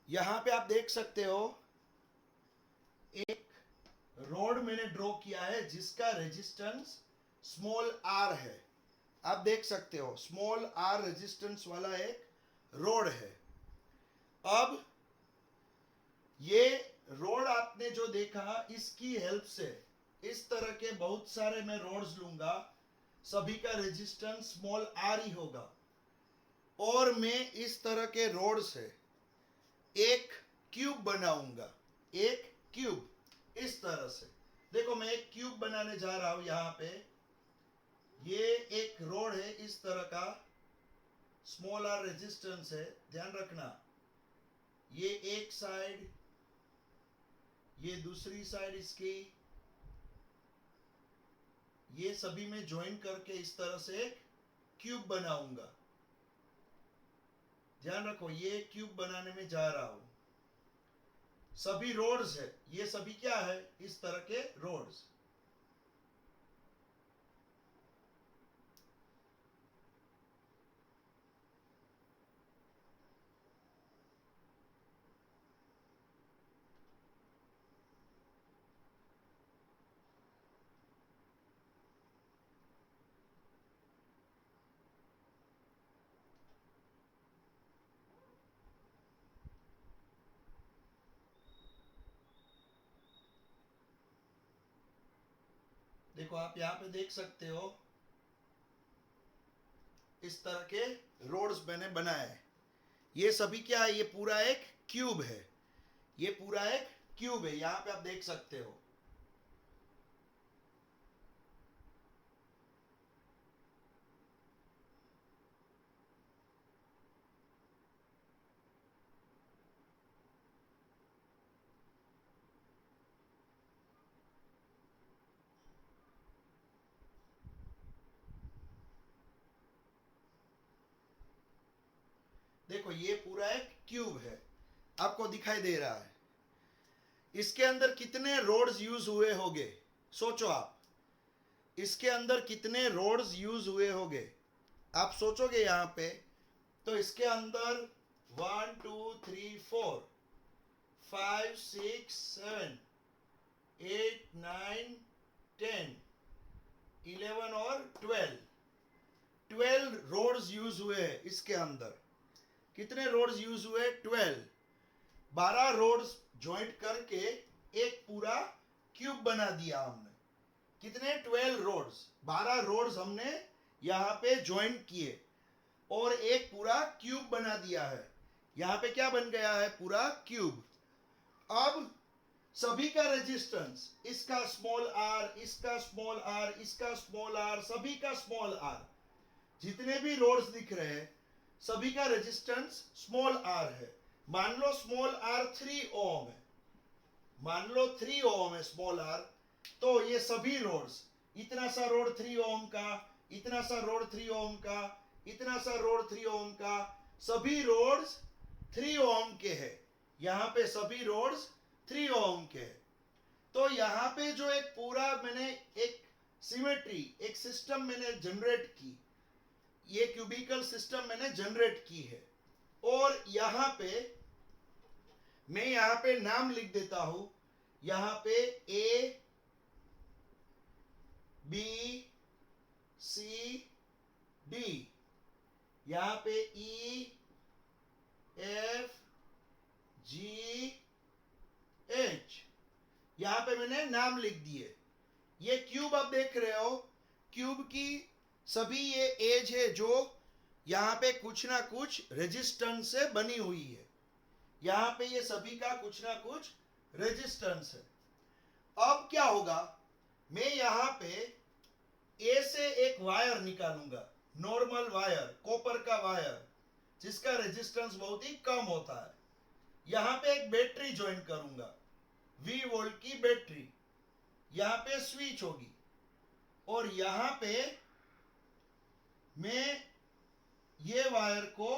यहां पे आप देख सकते हो एक रोड मैंने ड्रॉ किया है जिसका रेजिस्टेंस स्मॉल आर है। आप देख सकते हो स्मॉल आर रेजिस्टेंस वाला एक रोड है। अब ये रोड आपने जो देखा इसकी हेल्प से इस तरह के बहुत सारे मैं रोड्स लूंगा, सभी का रेजिस्टेंस स्मॉल आर ही होगा और मैं इस तरह के रोड से एक क्यूब बनाऊंगा। एक क्यूब इस तरह से, देखो मैं एक क्यूब बनाने जा रहा हूं। यहां पे ये एक रोड है इस तरह का, स्मॉल आर रेजिस्टेंस है, ध्यान रखना। ये एक साइड, ये दूसरी साइड इसकी, ये सभी में ज्वाइन करके इस तरह से एक क्यूब बनाऊंगा। ध्यान रखो ये क्यूब बनाने में जा रहा हूं। सभी रोड्स है, ये सभी क्या है, इस तरह के रोड्स। देखो आप यहां पे देख सकते हो इस तरह के रोड्स मैंने बनाए हैं। ये सभी क्या है, ये पूरा एक क्यूब है। ये पूरा एक क्यूब है, यहां पे आप देख सकते हो। देखो ये पूरा एक क्यूब है, आपको दिखाई दे रहा है। इसके अंदर कितने रोड्स यूज हुए होंगे, सोचो आप। इसके अंदर कितने रोड्स यूज हुए होंगे, आप सोचोगे यहां पे। तो इसके अंदर 1 2 3 4 5 6 7 8 9 10 11 और 12 रोड्स यूज हुए हैं इसके अंदर। कितने रोड्स यूज हुए, 12 रोड्स ज्वाइंट करके एक पूरा क्यूब बना दिया हमने। कितने, 12 रोड्स, 12 रोड्स हमने यहां पे ज्वाइंट किए और एक पूरा क्यूब बना दिया है। यहां पे क्या बन गया है, पूरा क्यूब। अब सभी का रेजिस्टेंस, इसका स्मॉल आर, इसका स्मॉल आर, इसका स्मॉल आर, सभी का स्मॉल आर, जितने भी रोड्स दिख रहे हैं सभी का रेजिस्टेंस स्मॉल आर है। मान लो स्मॉल आर 3 ओम है, मान लो 3 ओम है स्मॉल आर। तो ये सभी रोड्स, इतना सा रोड 3 ओम का, इतना सा रोड 3 ओम का, इतना सा रोड 3 ओम का, सभी रोड्स 3 ओम के हैं। यहां पे सभी रोड्स 3 ओम के हैं। तो यहां पे जो एक पूरा मैंने एक सिमेट्री, एक सिस्टम मैंने जनरेट की, ये क्यूबिकल सिस्टम मैंने जनरेट की है। और यहां पे मैं यहां पे नाम लिख देता हूं, यहां पे ए बी सी डी, यहां पे ई एफ जी एच, यहां पे मैंने नाम लिख दिए। ये क्यूब आप देख रहे हो, क्यूब की सभी ये एज है जो यहां पे कुछ ना कुछ रेजिस्टेंस से बनी हुई है। यहां पे ये सभी का कुछ ना कुछ रेजिस्टेंस है। अब क्या होगा, मैं यहां पे ए से एक वायर निकालूंगा, नॉर्मल वायर, कॉपर का वायर, जिसका रेजिस्टेंस बहुत ही कम होता है। यहां पे एक बैटरी ज्वाइन करूंगा, V वोल्ट की बैटरी। यहां पे स्विच होगी और यहां पे मैं ये वायर को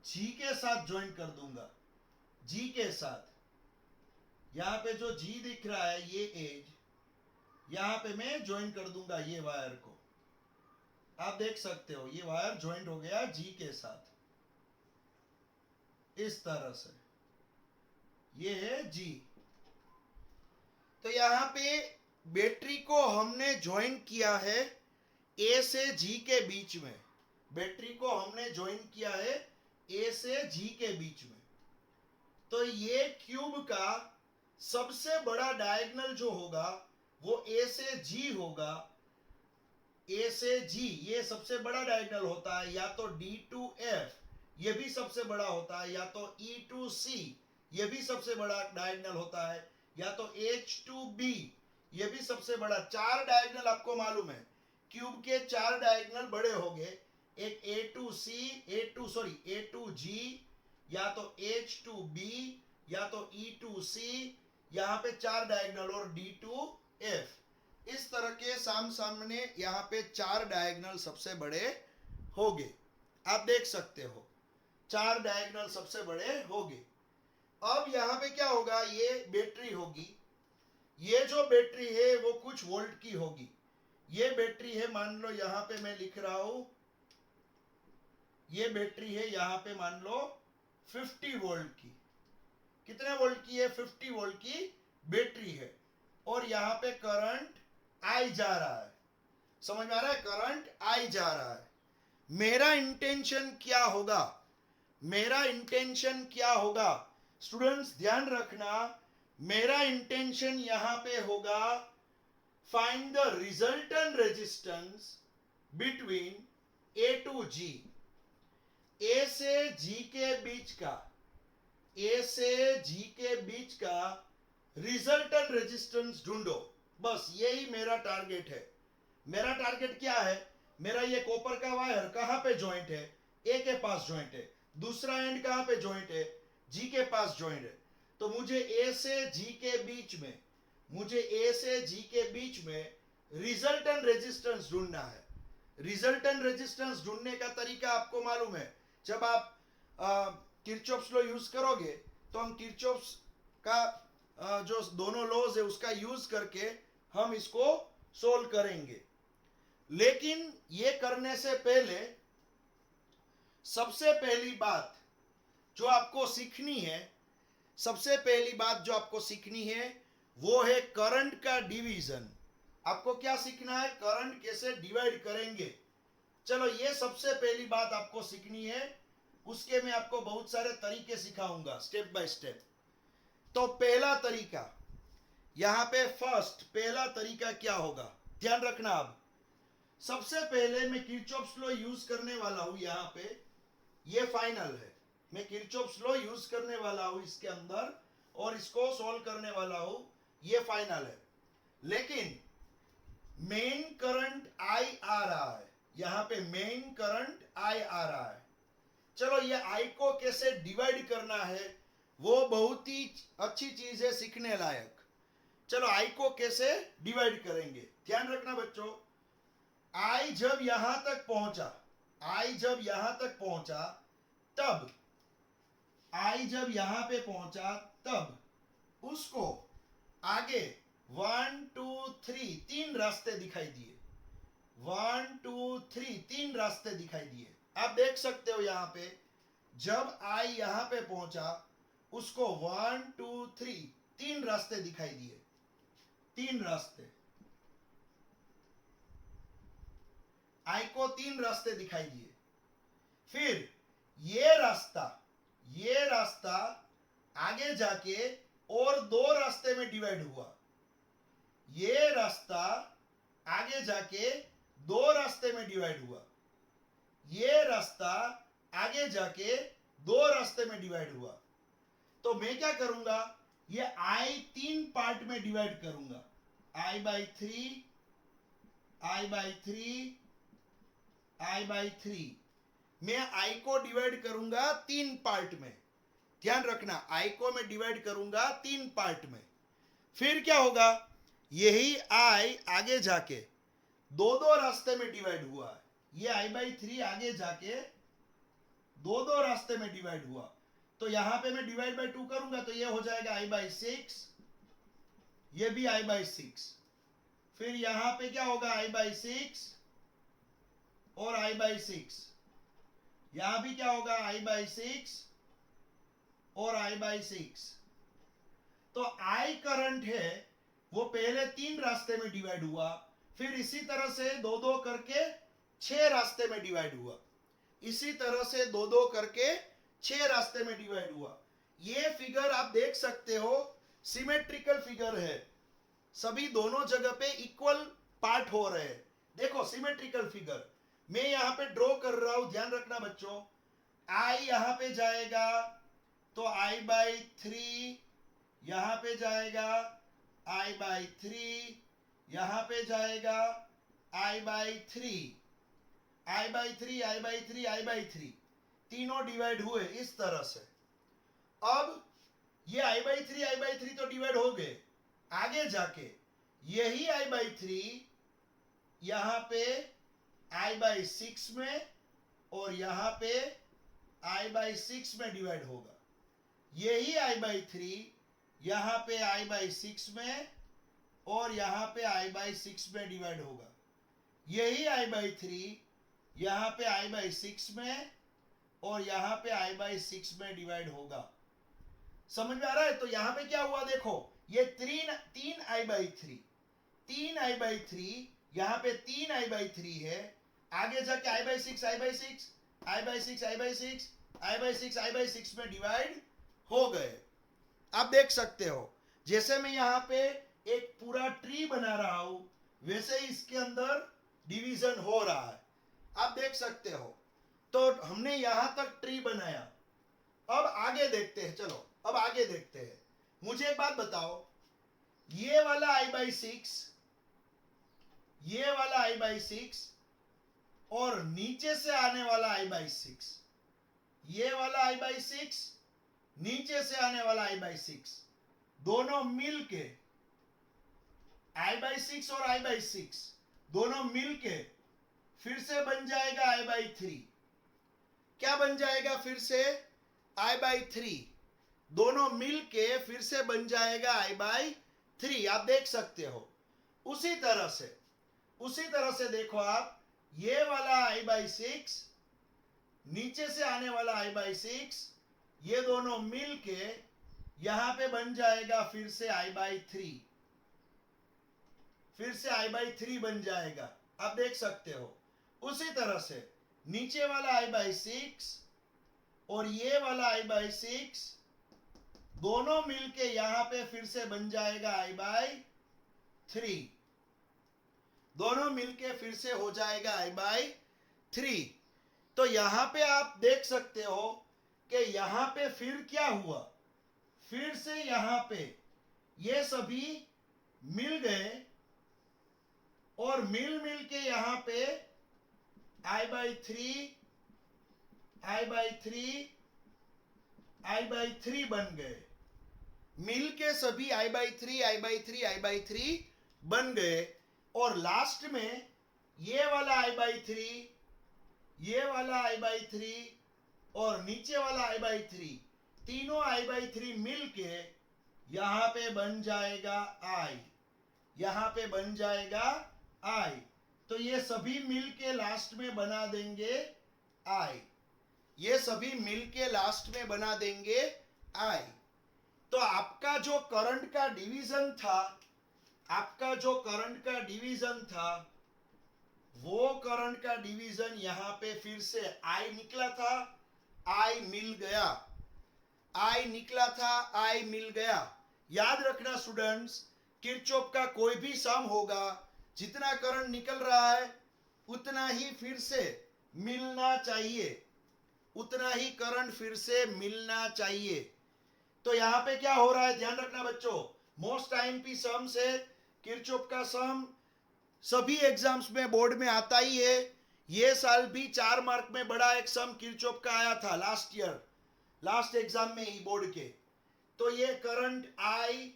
G के साथ ज्वाइन कर दूंगा, G के साथ। यहां पे जो G दिख रहा है, ये एज, यहां पे मैं ज्वाइन कर दूंगा ये वायर को। आप देख सकते हो ये वायर ज्वाइंट हो गया G के साथ, इस तरह से। ये है G। तो यहाँ पे बैटरी को हमने ज्वाइन किया है A से G के बीच में, बैटरी को हमने ज्वाइन किया है A से G के बीच में। तो ये क्यूब का सबसे बड़ा डायगोनल जो होगा वो A से G होगा। A से G ये सबसे बड़ा डायगोनल होता है, या तो D to F ये भी सबसे बड़ा होता है, या तो E to C ये भी सबसे बड़ा डायगोनल होता है, या तो H to B ये भी सबसे बड़ा। 4 डायगोनल आपको मालूम है, क्यूब के 4 डायगोनल बड़े होंगे, एक A to G, या तो H to B, या तो E to C, यहाँ पे 4 डायगोनल, और D to F। इस तरह के सामने यहाँ पे 4 डायगोनल सबसे बड़े होंगे। आप देख सकते हो 4 डायगोनल सबसे बड़े होंगे। अब यहाँ पे क्या होगा, ये बैटरी होगी, ये जो बैटरी है वो कुछ वोल्ट की होगी। ये बैटरी है, मान लो यहाँ पे मैं लिख रहा हूं, ये बैटरी है यहाँ पे मान लो 50 वोल्ट की। कितने वोल्ट की है? 50 वोल्ट की बैटरी है, और यहाँ पे करंट आई जा रहा है। समझ में आ रहा है? करंट आई जा रहा है। मेरा इंटेंशन क्या होगा, मेरा इंटेंशन क्या होगा स्टूडेंट्स, ध्यान रखना, मेरा इंटेंशन यहां पे होगा find the resultant resistance between A to G। A से G के बीच का, A से G के बीच का रिजल्टेंट रेजिस्टेंस ढूंढो, बस यही मेरा टारगेट है। मेरा टारगेट क्या है, मेरा ये कॉपर का वायर कहां पे जॉइंट है? A के पास जॉइंट है। दूसरा एंड कहां पे जॉइंट है? G के पास जॉइंट है। तो मुझे A से G के बीच में, मुझे A से G के बीच में रिजल्टेंट रेजिस्टेंस ढूंढना है। रिजल्टेंट रेजिस्टेंस ढूंढने का तरीका आपको मालूम है, जब आप किरचॉफ्स लॉ यूज करोगे तो हम किरचॉफ्स का जो दोनों लॉज है उसका यूज करके हम इसको सोल्व करेंगे। लेकिन ये करने से पहले सबसे पहली बात जो आपको सीखनी है, सबसे पहली बात जो आपको सीखनी है वो है करंट का डिवीजन। आपको क्या सीखना है? करंट कैसे डिवाइड करेंगे। चलो ये सबसे पहली बात आपको सीखनी है, उसके मैं आपको बहुत सारे तरीके सिखाऊंगा स्टेप बाय स्टेप। तो पहला तरीका यहां पे फर्स्ट, पहला तरीका क्या होगा, ध्यान रखना। अब सबसे पहले मैं किरचॉफ्स लॉ यूज करने वाला हूं, यहां पे ये फाइनल है, मैं किरचॉफ्स लॉ यूज करने वाला हूं इसके अंदर, और इसको सॉल्व करने वाला हूं, ये फाइनल है। लेकिन मेन करंट आई आ रहा है, यहां पे मेन करंट आई आ रहा है। चलो ये आई को कैसे डिवाइड करना है वो बहुत ही अच्छी चीज है, सीखने लायक। चलो आई को कैसे डिवाइड करेंगे, ध्यान रखना बच्चों। आई जब यहां तक पहुंचा, आई जब यहां तक पहुंचा तब, आई जब यहां पे पहुंचा तब उसको आगे 1 2 3 तीन रास्ते दिखाई दिए। 1 2 3 तीन रास्ते दिखाई दिए। आप देख सकते हो यहां पे जब आई यहां पे पहुंचा उसको 1 2 3 तीन रास्ते दिखाई दिए, तीन रास्ते, आई को तीन रास्ते दिखाई दिए। फिर ये रास्ता आगे जाके और दो रास्ते में डिवाइड हुआ। ये रास्ता आगे जाके दो रास्ते में डिवाइड हुआ। ये रास्ता आगे जाके दो रास्ते में डिवाइड हुआ। तो मैं क्या करूंगा, ये आई तीन पार्ट में डिवाइड करूंगा, I by 3, I by 3, I by 3। मैं आई को डिवाइड करूंगा तीन पार्ट में, ध्यान रखना, आई को मैं डिवाइड करूंगा तीन पार्ट में। फिर क्या होगा, यही आई आगे जाके दो दो रास्ते में डिवाइड हुआ है। ये आई बाई 3 आगे जाके दो दो रास्ते में डिवाइड हुआ। तो यहां पे मैं डिवाइड बाई 2 करूंगा तो ये हो जाएगा आई बाई 6, ये भी आई बाई 6। फिर यहां पे क्या होगा, आई बाई 6 और आई बाई 6। यहां भी क्या होगा, आई बाई 6 और आई बाई 6। तो आई करंट है वो पहले 3 रास्ते में डिवाइड हुआ, फिर इसी तरह से 2-2 करके 6 रास्ते में डिवाइड हुआ, इसी तरह से 2-2 करके 6 रास्ते में डिवाइड हुआ। ये फिगर आप देख सकते हो सिमेट्रिकल फिगर है, सभी दोनों जगह पे इक्वल पार्ट हो रहे हैं। देखो सिमेट्रिकल फिगर मैं यहां पे ड्रॉ कर रहा हूं, ध्यान रखना बच्चों। आई यहां पे जाएगा तो I/3 यहां पे जाएगा, I/3 यहां पे जाएगा, I/3 I/3 I/3 I/3 तीनों डिवाइड हुए इस तरह से। अब ये I/3 I/3 तो डिवाइड हो गए, आगे जाके यही I/3 यहां पे I/6 में और यहां पे I/6 में डिवाइड होगा, यही I/3 यहां पे I/6 में और यहां पे I/6 में डिवाइड होगा, यही I/3 यहां पे I/6 में और यहां पे I/6 में डिवाइड होगा। समझ में आ रहा है? तो यहां पे क्या हुआ देखो, ये 3 I/3 यहां पे 3 I/3 है, आगे जाके I/6 I/6 I/6 I/6 I/6 I/6 में डिवाइड हो गए। आप देख सकते हो जैसे मैं यहां पे एक पूरा ट्री बना रहा हूं वैसे ही इसके अंदर डिवीजन हो रहा है, आप देख सकते हो। तो हमने यहां तक ट्री बनाया, अब आगे देखते हैं, चलो अब आगे देखते हैं। मुझे एक बात बताओ, ये वाला I/6 ये वाला I/6 और नीचे से आने वाला I/6, ये वाला I/6 नीचे से आने वाला I/6 दोनों मिलके I/6 और I/6 दोनों मिलके फिर से बन जाएगा I/3। क्या बन जाएगा फिर से? I/3 दोनों मिलके फिर से बन जाएगा I/3। आप देख सकते हो उसी तरह से देखो आप, ये वाला I/6 नीचे से आने वाला I/6 ये दोनों मिलके यहां पे बन जाएगा फिर से I/3, फिर से I/3 बन जाएगा। आप देख सकते हो उसी तरह से नीचे वाला I/6 और ये वाला I/6 दोनों मिलके यहां पे फिर से बन जाएगा I/3, दोनों मिलके फिर से हो जाएगा I/3। तो यहां पे आप देख सकते हो कि यहां पे फिर क्या हुआ, फिर से यहां पे ये सभी मिल गए और मिल के यहां पे I/3 I/3 बन गए, मिल के सभी I/3 बन गए। और लास्ट में ये वाला I/3 ये वाला I/3 और नीचे वाला I/3 तीनों I/3 मिलके यहां पे बन जाएगा I, यहां पे बन जाएगा I। तो ये सभी मिलके लास्ट में बना देंगे I, ये सभी मिलके लास्ट में बना देंगे I। तो आपका जो करंट का डिवीजन था, आपका जो करंट का डिवीजन था वो करंट का डिवीजन यहां पे फिर से I निकला था, I मिल गया, I निकला था, I मिल गया। याद रखना स्टूडेंट्स, किरचॉफ का कोई भी सम होगा, जितना करंट निकल रहा है उतना ही फिर से मिलना चाहिए, उतना ही करंट फिर से मिलना चाहिए। तो यहां पे क्या हो रहा है ध्यान रखना बच्चों, मोस्ट IMP सम से किरचॉफ का सम सभी एग्जाम्स में बोर्ड में आता ही है। ये साल भी 4 मार्क में बड़ा एक सम किरचॉफ का आया था लास्ट ईयर, लास्ट एग्जाम में ही बोर्ड के। तो ये करंट I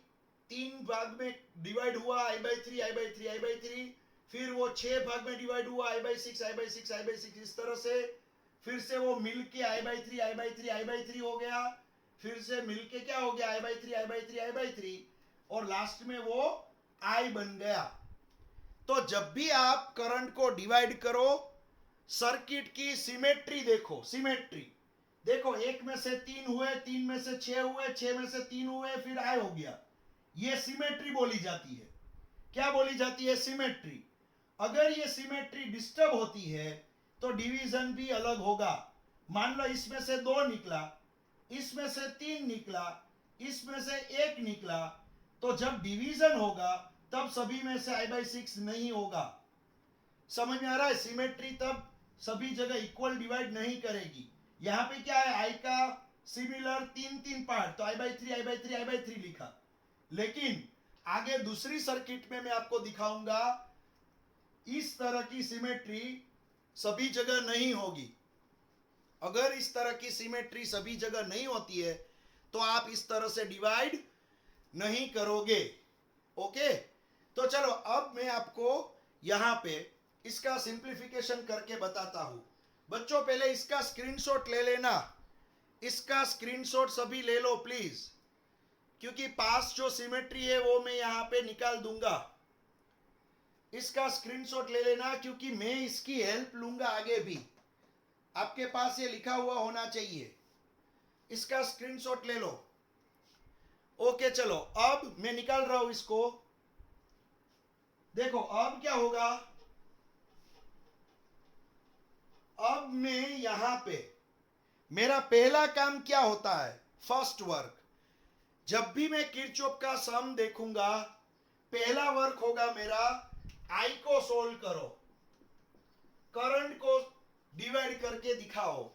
3 भाग में डिवाइड हुआ, I/3 फिर वो 6 भाग में डिवाइड हुआ, I/6 इस तरह से, फिर से वो मिलके I/3 हो गया, फिर से मिलके क्या हो गया I/3 और लास्ट में वो I बन गया। तो जब भी आप करंट को डिवाइड करो, सर्किट की सिमेट्री देखो, सिमेट्री देखो, 1 में से 3 हुए, 3 में से 6 हुए, 6 में से 3 हुए, फिर I हो गया, ये सिमेट्री बोली जाती है। क्या बोली जाती है? सिमेट्री। अगर ये सिमेट्री डिस्टर्ब होती है तो डिवीजन भी अलग होगा। मान लो इसमें से 2 निकला, इसमें से 3 निकला, इसमें से 1 निकला, तो जब डिवीजन होगा तब सभी में से I/6 नहीं होगा। समझ में आ रहा है? सिमेट्री तब सभी जगह इक्वल डिवाइड नहीं करेगी। यहां पे क्या है? I का सिमिलर 3 पार्ट, तो I/3 लिखा। लेकिन आगे दूसरी सर्किट में मैं आपको दिखाऊंगा इस तरह की सिमेट्री सभी जगह नहीं होगी। अगर इस तरह की सिमेट्री सभी जगह नहीं होती है तो आप इस तरह से डिवाइड नहीं करोगे। ओके, तो चलो अब मैं आपको यहां पे इसका सिंप्लीफिकेशन करके बताता हूं। बच्चों पहले इसका स्क्रीनशॉट ले लेना, इसका स्क्रीनशॉट सभी ले लो प्लीज, क्योंकि पास जो सिमेट्री है वो मैं यहां पे निकाल दूंगा। इसका स्क्रीनशॉट ले लेना, क्योंकि मैं इसकी हेल्प लूंगा आगे भी। आपके पास ये लिखा हुआ होना चाहिए। इसका स्क्रीनशॉट ले लो। ओके, चलो अब मैं निकाल रहा हूं इसको। देखो अब क्या होगा, अब मैं यहां पे मेरा पहला काम क्या होता है? First work. जब भी मैं किरचॉफ का सम देखूंगा, पहला वर्क होगा मेरा I को सोल्व करो, करंट को डिवाइड करके दिखाओ,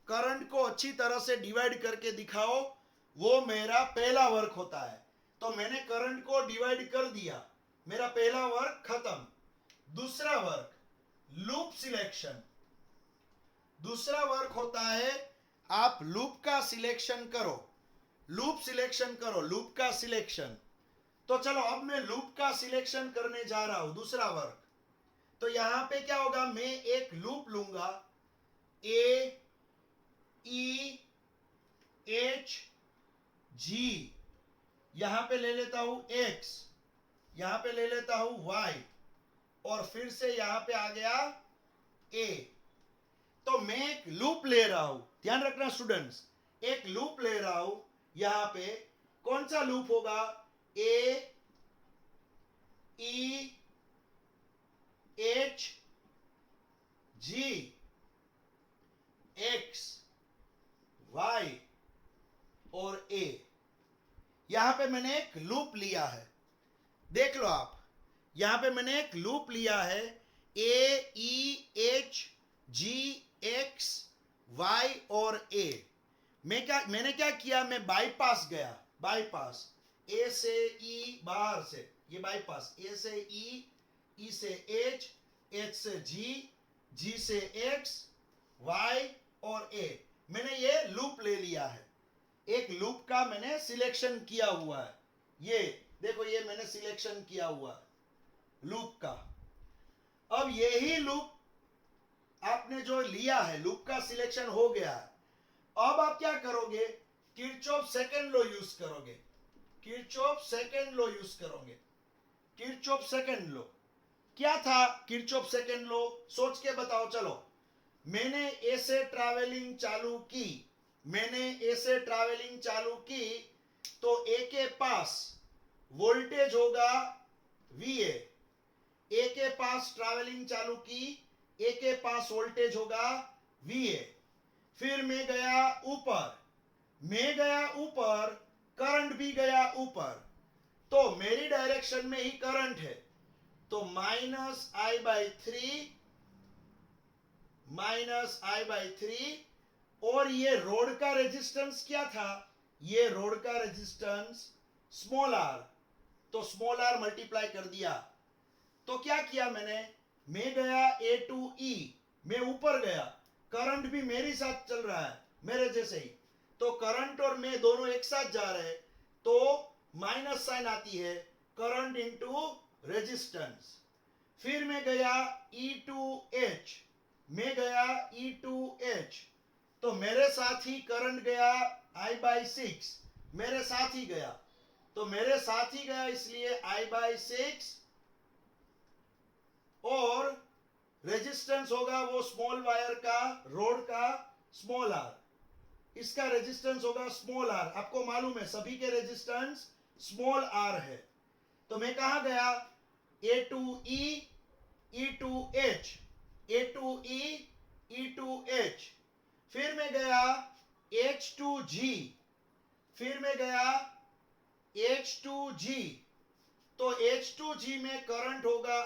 करंट को अच्छी तरह से डिवाइड करके दिखाओ, वो मेरा पहला वर्क होता है। तो मैंने करंट को डिवाइड कर दिया, मेरा पहला वर्क खत्म। दूसरा वर्क लूप सिलेक्शन। दूसरा वर्क होता है आप लूप का सिलेक्शन करो, लूप सिलेक्शन करो, लूप का सिलेक्शन। तो चलो अब मैं लूप का सिलेक्शन करने जा रहा हूं, दूसरा वर्क। तो यहां पे क्या होगा, मैं एक लूप लूंगा, A E H G, यहां पे ले लेता हूं X, यहां पे ले लेता हूं Y, और फिर से यहां पे आ गया A। तो मैं एक लूप ले रहा हूं, ध्यान रखना स्टूडेंट्स, एक लूप ले रहा हूं। यहां पे कौन सा लूप होगा? A E H G X Y और A। यहां पे मैंने एक लूप लिया है, देख लो आप, यहां पे मैंने एक लूप लिया है, A E H G X Y और A। मैंने क्या किया, मैं बाईपास गया, बाईपास A से E, बाहर से ये बाईपास, A से E से H, H से G, G से X, Y और A। मैंने ये लूप ले लिया है, एक लूप का मैंने सिलेक्शन किया हुआ है। ये देखो, ये मैंने सिलेक्शन किया हुआ है लूप का। अब यही लूप आपने जो लिया है, लूप का सिलेक्शन हो गया है। अब आप क्या करोगे? किरचॉफ सेकंड लॉ यूज करोगे, किरचॉफ सेकंड लॉ यूज करोगे। किरचॉफ सेकंड लॉ क्या था? किरचॉफ सेकंड लॉ सोच के बताओ। चलो, मैंने ए से ट्रैवलिंग चालू की, मैंने ए से ट्रैवलिंग चालू की, तो ए के पास वोल्टेज होगा VA। ए के पास ट्रैवलिंग चालू की, ए के पास वोल्टेज होगा VA। फिर मैं गया ऊपर, मैं गया ऊपर, करंट भी गया ऊपर, तो मेरी डायरेक्शन में ही करंट है, तो -I/3, -I/3। और ये रोड का रेजिस्टेंस क्या था? ये रोड का रेजिस्टेंस स्मॉल r, तो स्मॉल r मल्टीप्लाई कर दिया। तो क्या किया मैंने? मैं गया A to E, मैं ऊपर गया, करंट भी मेरे साथ चल रहा है, मेरे जैसे ही, तो करंट और मैं दोनों एक साथ जा रहे हैं, तो माइनस साइन आती है, करंट इनटू रेजिस्टेंस। फिर मैं गया E to H, मैं गया E to H, तो मेरे साथ ही करंट गया I/6, मेरे साथ ही गया, तो मेरे साथ ही गया, इसलिए I/6, और रेजिस्टेंस होगा वो स्मॉल वायर का, रोड का स्मॉल r, इसका रेजिस्टेंस होगा स्मॉल r। आपको मालूम है सभी के रेजिस्टेंस स्मॉल आर है। तो मैं कहा गया, A2E E2H, A2E E2H, फिर मैं गया H2G, फिर मैं गया H2G। तो H2G में करंट होगा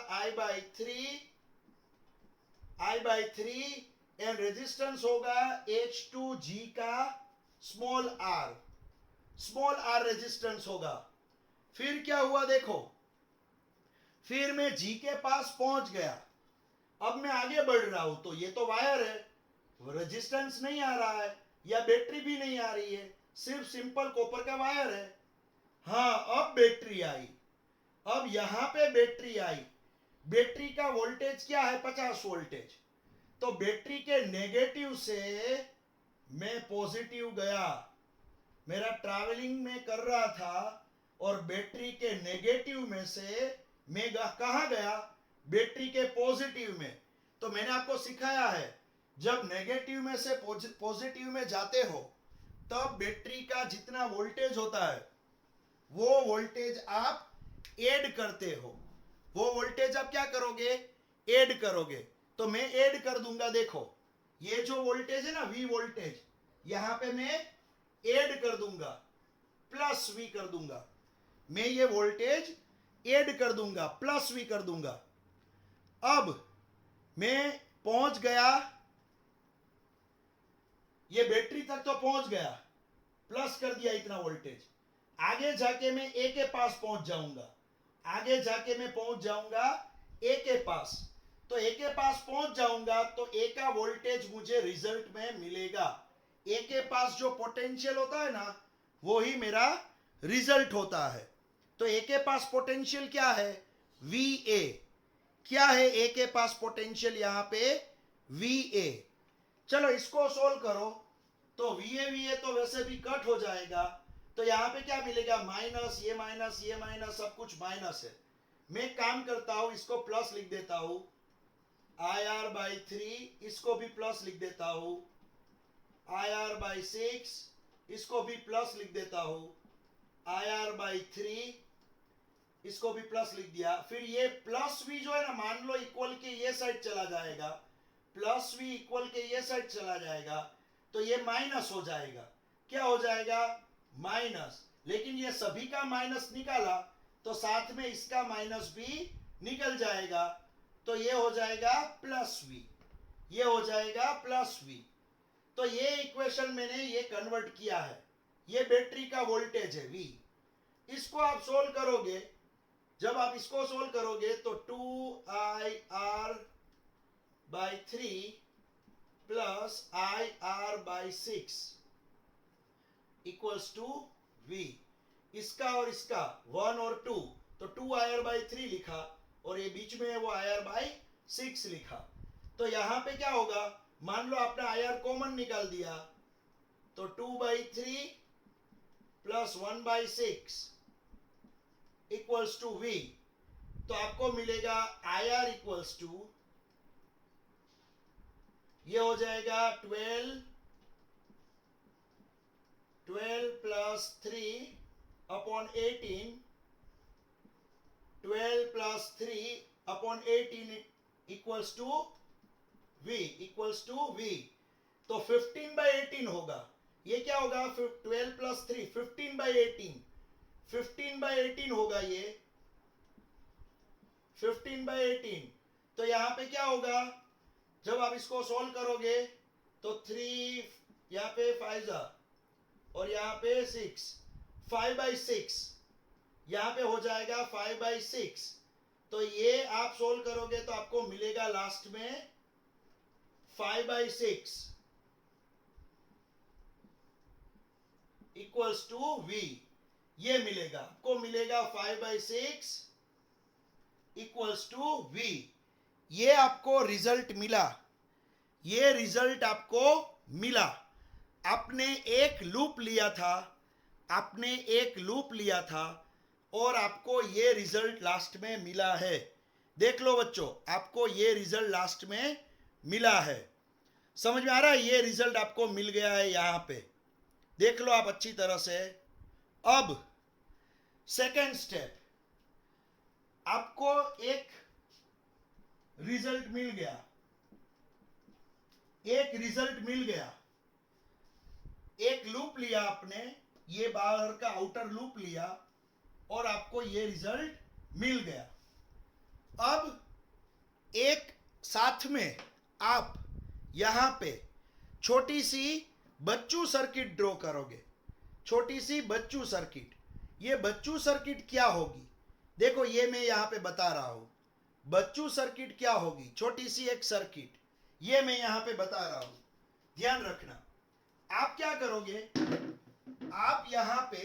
I/3 एंड रेजिस्टेंस होगा H2G का स्मॉल r रेजिस्टेंस होगा। फिर क्या हुआ देखो, फिर मैं G के पास पहुंच गया। अब मैं आगे बढ़ रहा हूं, तो ये तो वायर है, रेजिस्टेंस नहीं आ रहा है या बैटरी भी नहीं आ रही है, सिर्फ सिंपल कॉपर का वायर है। हाँ, अब बैटरी आई, अब यहां पे बैटरी आई। बैटरी का वोल्टेज क्या है? 50 वोल्टेज। तो बैटरी के नेगेटिव से मैं पॉजिटिव गया, मेरा ट्रैवलिंग में कर रहा था, और बैटरी के नेगेटिव में से मैं कहां गया? बैटरी के पॉजिटिव में। तो मैंने आपको सिखाया है, जब नेगेटिव में से पॉजिटिव में जाते हो, तब बैटरी का जितना वोल्टेज होता है वो वोल्टेज आप ऐड करते हो। वो वोल्टेज आप क्या करोगे? ऐड करोगे। तो मैं ऐड कर दूंगा। देखो, ये जो वोल्टेज है ना, V वोल्टेज, यहां पे मैं ऐड कर दूंगा, प्लस V कर दूंगा। मैं ये वोल्टेज ऐड कर दूंगा, प्लस V कर दूंगा। अब मैं पहुंच गया, ये बैटरी तक तो पहुंच गया, प्लस कर दिया इतना वोल्टेज। आगे जाके मैं A के पास पहुंच जाऊंगा, आगे जाके मैं पहुंच जाऊंगा A के पास। तो A के पास पहुंच जाऊंगा तो A का वोल्टेज मुझे रिजल्ट में मिलेगा। A के पास जो पोटेंशियल होता है ना, वो ही मेरा रिजल्ट होता है। तो A के पास पोटेंशियल क्या है? VA। क्या है A के पास पोटेंशियल? यहां पे VA। चलो इसको सोल्व करो। तो VA तो वैसे भी कट हो जाएगा। तो यहां पे क्या मिलेगा? माइनस, ये माइनस, सब कुछ माइनस है। मैं काम करता हूं, इसको प्लस लिख देता हूं, IR/3, इसको भी प्लस लिख देता हूं, IR/6, इसको भी प्लस लिख देता हूं, IR/3, इसको भी प्लस लिख दिया। फिर ये प्लस V जो है ना, मान लो इक्वल के ये साइड चला जाएगा, प्लस V इक्वल के ये साइड चला जाएगा, तो ये माइनस हो जाएगा। क्या हो जाएगा? माइनस। लेकिन ये सभी का माइनस निकाला, तो साथ में इसका माइनस भी निकल जाएगा। तो ये हो जाएगा प्लस V, ये हो जाएगा प्लस V। तो ये इक्वेशन मैंने ये कन्वर्ट किया है। ये बैटरी का वोल्टेज है V। इसको आप सोल्व करोगे, जब आप इसको सोल्व करोगे तो 2IR/3 plus IR/6 equals to V। इसका और इसका 1 और 2, तो 2IR/3 लिखा, और ये बीच में है वो IR/6 लिखा। तो यहां पे क्या होगा? मान लो आपने IR कॉमन निकाल दिया, तो 2/3 प्लस 1/6 इक्वल्स टू V। तो आपको मिलेगा IR इक्वल्स टू, ये हो जाएगा 12 plus 3 upon 18, 12 plus 3 upon 18 equals to V। तो 15/18 होगा। ये क्या होगा? 12 प्लस 3 15/18, 15/18 होगा ये, 15/18। तो यहां पे क्या होगा? जब आप इसको सोल्व करोगे तो 3 यहाँ पे 5 और यहाँ पे 6, 5/6 यहाँ पे हो जाएगा 5/6। तो ये आप सोल्व करोगे तो आपको मिलेगा लास्ट में 5/6 इक्वल्स टू V। ये मिलेगा, आपको मिलेगा 5/6 इक्वल्स टू V। ये आपको रिजल्ट मिला, ये रिजल्ट आपको मिला। आपने एक लूप लिया था, आपने एक लूप लिया था, और आपको ये रिजल्ट लास्ट में मिला है। देख लो बच्चों, आपको ये रिजल्ट लास्ट में मिला है। समझ में आ रहा है? ये रिजल्ट आपको मिल गया है। यहां पे देख लो आप अच्छी तरह से। अब सेकेंड स्टेप, आपको एक रिजल्ट मिल गया, एक रिजल्ट मिल गया, एक लूप लिया आपने, ये बाहर का आउटर लूप लिया और आपको ये रिजल्ट मिल गया। अब एक साथ में आप यहां पे छोटी सी बच्चू सर्किट ड्रॉ करोगे, छोटी सी बच्चू सर्किट। ये बच्चू सर्किट क्या होगी, देखो ये मैं यहां पे बता रहा हूं। बच्चू सर्किट क्या होगी, छोटी सी एक सर्किट, ये मैं यहां पे बता रहा हूं, ध्यान रखना। आप क्या करोगे, आप यहां पे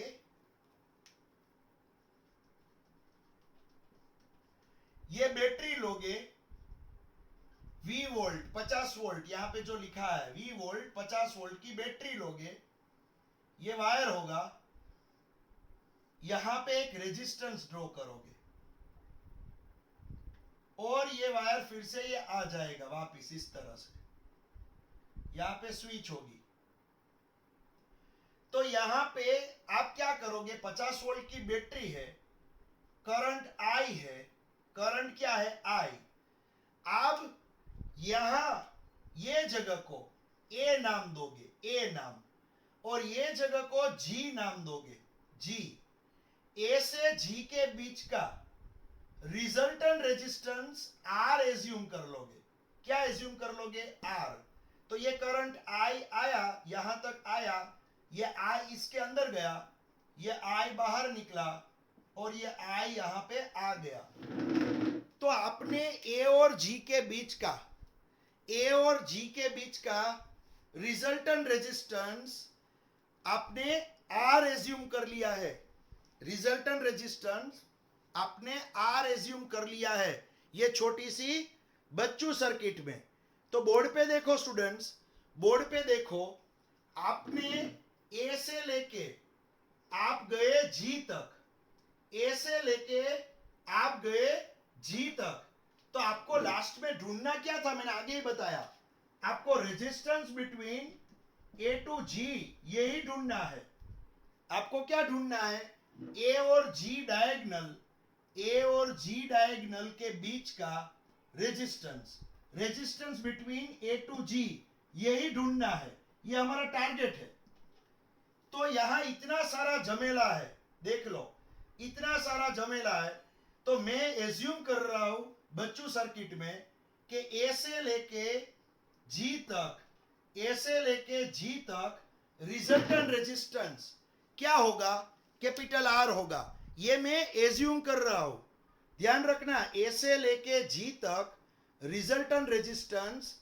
ये बैटरी लोगे, V वोल्ट 50 वोल्ट, यहां पे जो लिखा है V वोल्ट 50 वोल्ट की बैटरी लोगे, ये वायर होगा, यहां पे एक रेजिस्टेंस ड्रॉ करोगे और ये वायर फिर से ये आ जाएगा वापस इस तरह से, यहां पे स्विच होगी। तो यहां पे आप क्या करोगे, 50 वोल्ट की बैटरी है, करंट I है, करंट क्या है I। आप यहां ये जगह को A नाम दोगे, A नाम, और ये जगह को G नाम दोगे, G। A से G के बीच का रिजल्टेंट रेजिस्टेंस R एज्यूम कर लोगे। क्या एज्यूम कर लोगे, R। तो ये करंट I आया, यहां तक आया, ये I इसके अंदर गया, ये I बाहर निकला और ये I यहां पे आ गया। तो आपने A और G के बीच का, A और G के बीच का रिजल्टेंट रेजिस्टेंस आपने R एज्यूम कर लिया है, रिजल्टेंट रेजिस्टेंस आपने R एज्यूम कर लिया है, ये छोटी सी बच्चू सर्किट में। तो बोर्ड पे देखो स्टूडेंट्स, बोर्ड पे देखो, आपने A से लेके आप गए G तक, A से लेके आप गए G तक, तो आपको लास्ट में ढूंढना क्या था, मैंने आगे ही बताया, आपको resistance between A to G यही ढूंढना है। आपको क्या ढूंढना है, A और G डायगोनल, A और G डायगोनल के बीच का resistance, resistance between A to G यही ढूंढना है, ये हमारा टारगेट है। तो यहां इतना सारा झमेला है, देख लो इतना सारा झमेला है। तो मैं एज्यूम कर रहा हूं बच्चू सर्किट में कि A से लेके G तक, A से लेके G तक रिजल्टेंट रेजिस्टेंस क्या होगा, कैपिटल R होगा, ये मैं एज्यूम कर रहा हूं। ध्यान रखना, A से लेके G तक रिजल्टेंट रेजिस्टेंस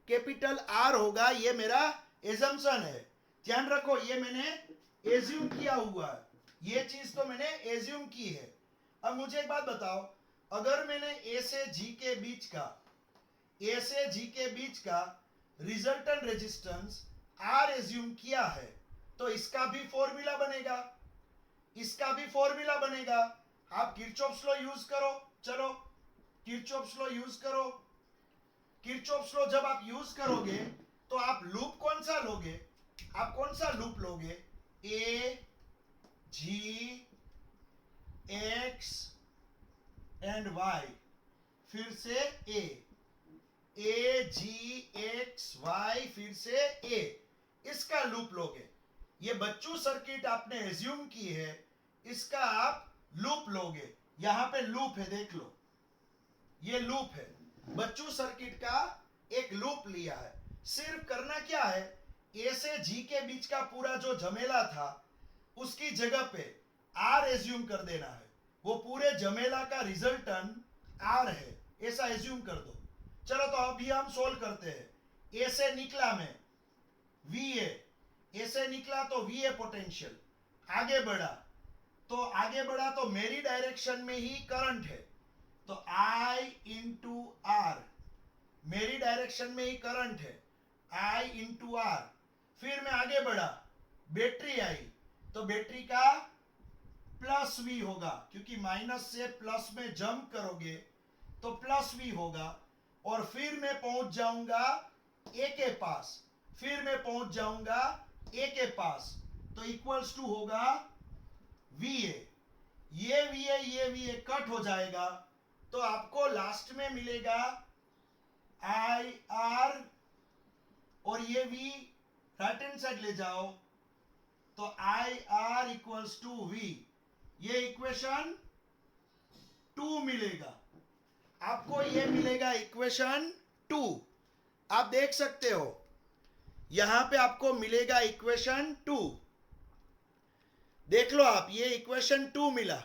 कैपिटल R होगा, ये मेरा एजम्पशन है। ध्यान रखो, ये मैंने एज्यूम किया हुआ है, ये चीज तो मैंने एज्यूम की है। अब मुझे एक बात बताओ, अगर मैंने A से G के बीच का, A से G के बीच का रिजल्टेंट रेजिस्टेंस R एज्यूम किया है, तो इसका भी फॉर्मूला बनेगा, इसका भी फॉर्मूला बनेगा। आप किरचॉफ्स लॉ यूज करो, चलो किरचॉफ्स लॉ यूज करो। किरचॉफ्स लॉ जब आप यूज करोगे तो आप लूप कौन सा लोगे, आप कौन सा लूप लोगे, A G X and Y, फिर से A G X Y, फिर से A, इसका लूप लोगे। ये बच्चू सर्किट आपने एज्यूम की है, इसका आप लूप लोगे। यहां पे लूप है, देख लो ये लूप है, बच्चू सर्किट का एक लूप लिया है। सिर्फ करना क्या है, A से G के बीच का पूरा जो झमेला था उसकी जगह पे R एज्यूम कर देना है, वो पूरे झमेला का रिजल्टेंट R है, ऐसा एज्यूम कर दो। चलो तो अभी हम सोल्व करते हैं। A से निकला मैं VA, A से निकला तो VA पोटेंशियल, आगे बढ़ा तो मेरी डायरेक्शन में ही करंट है, तो I इंटू R, मेरी डायरेक्शन में ही करंट है, I इंटू R। फिर मैं आगे बढ़ा, बैटरी आई, तो बैटरी का प्लस V होगा, क्योंकि माइनस से प्लस में जंप करोगे तो प्लस V होगा। और फिर मैं पहुंच जाऊंगा A के पास, फिर मैं पहुंच जाऊंगा A के पास, तो इक्वल्स टू होगा VA। ये भी है कट हो जाएगा, तो आपको लास्ट में मिलेगा आई आर, और ये भी राइट हैंड साइड ले जाओ तो I R equals to V, ये इक्वेशन 2 मिलेगा आपको, ये मिलेगा इक्वेशन 2। आप देख सकते हो यहां पे आपको मिलेगा इक्वेशन 2, देख लो आप, ये इक्वेशन 2 मिला।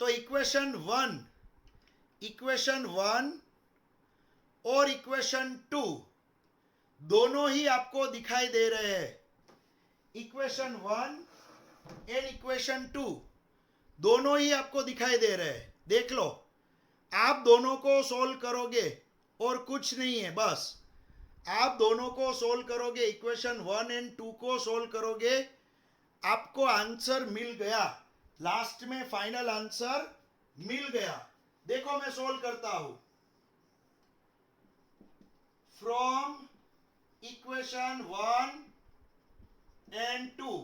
तो इक्वेशन 1 और इक्वेशन 2 दोनों ही आपको दिखाई दे रहे हैं। इक्वेशन 1 एंड इक्वेशन 2 दोनों ही आपको दिखाई दे रहे हैं। देख लो, आप दोनों को सोल्व करोगे और कुछ नहीं है, बस आप दोनों को सोल्व करोगे, इक्वेशन 1 एंड 2 को सोल्व करोगे, आपको आंसर मिल गया, लास्ट में फाइनल आंसर मिल गया। देखो मैं सोल्व करता हूं। From equation 1 and 2,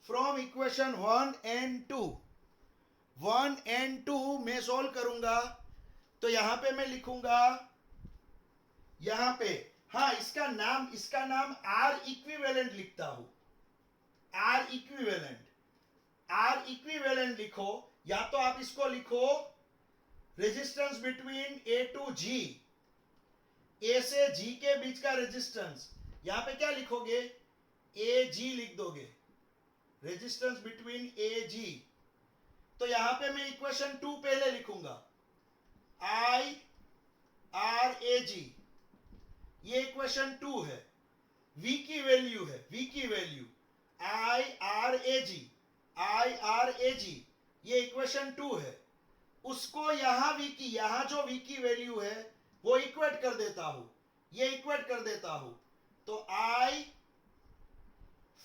from equation 1 and 2, 1 and 2 मैं सोल्व करूंगा, तो यहां पे मैं लिखूंगा, यहां पे हाँ इसका नाम आर इक्विवेलेंट लिखता हूं। आर इक्विवेलेंट लिखो, या तो आप इसको लिखो रेजिस्टेंस बिटवीन ए टू जी, ए से जी के बीच का रेजिस्टेंस, यहां पे क्या लिखोगे, ए जी लिख दोगे, रेजिस्टेंस बिटवीन ए जी। तो यहां पे मैं इक्वेशन 2 पहले लिखूंगा, आई आर ए जी, ये इक्वेशन 2 है। V की वैल्यू है, V की वैल्यू आई आर ए जी, ये इक्वेशन 2 है। उसको यहां जो V की वैल्यू है वो इक्वेट कर देता हूं, ये इक्वेट कर देता हूं, तो I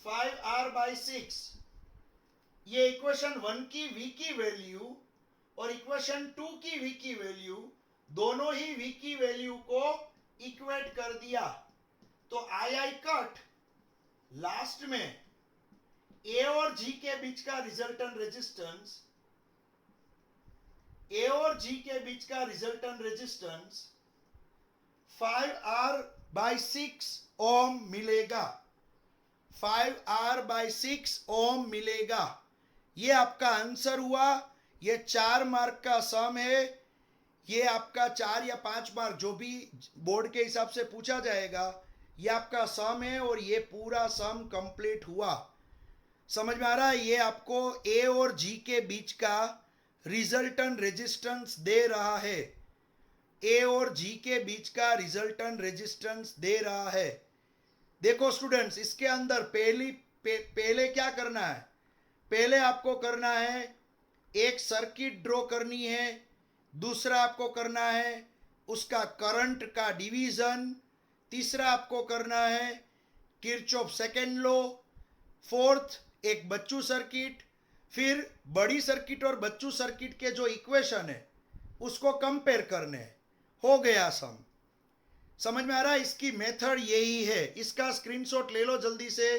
5R/6, ये इक्वेशन 1 की V की वैल्यू और इक्वेशन 2 की V की वैल्यू, दोनों ही V की वैल्यू को इक्वेट कर दिया, तो आई कट, लास्ट में ए और जी के बीच का रिजल्टेंट रेजिस्टेंस, ए और जी के बीच का रिजल्टेंट रेजिस्टेंस 5R/6 ओम मिलेगा, 5R/6 ओम मिलेगा। ये आपका आंसर हुआ। ये 4 मार्क का सम है, ये आपका 4 या 5 मार्क जो भी बोर्ड के हिसाब से पूछा जाएगा, ये आपका सम है, और ये पूरा सम कंप्लीट हुआ। समझ में आ रहा है? ये आपको ए और जी के बीच का रिजल्टेंट रेजिस्टेंस दे रहा है, ए और जी के बीच का रिजल्टेंट रेजिस्टेंस दे रहा है। देखो स्टूडेंट्स, इसके अंदर पहले क्या करना है, पहले आपको करना है एक सर्किट ड्रॉ करनी है, दूसरा आपको करना है उसका करंट का डिवीजन, तीसरा आपको करना है किरचॉफ सेकेंड लॉ, फोर्थ एक बच्चू सर्किट, फिर बड़ी सर्किट और बच्चू सर्किट के जो इक्वेशन है उसको कंपेयर करने हैं। हो गया समझ में आ रहा है? इसकी मेथड यही है। इसका स्क्रीनशॉट ले लो जल्दी से।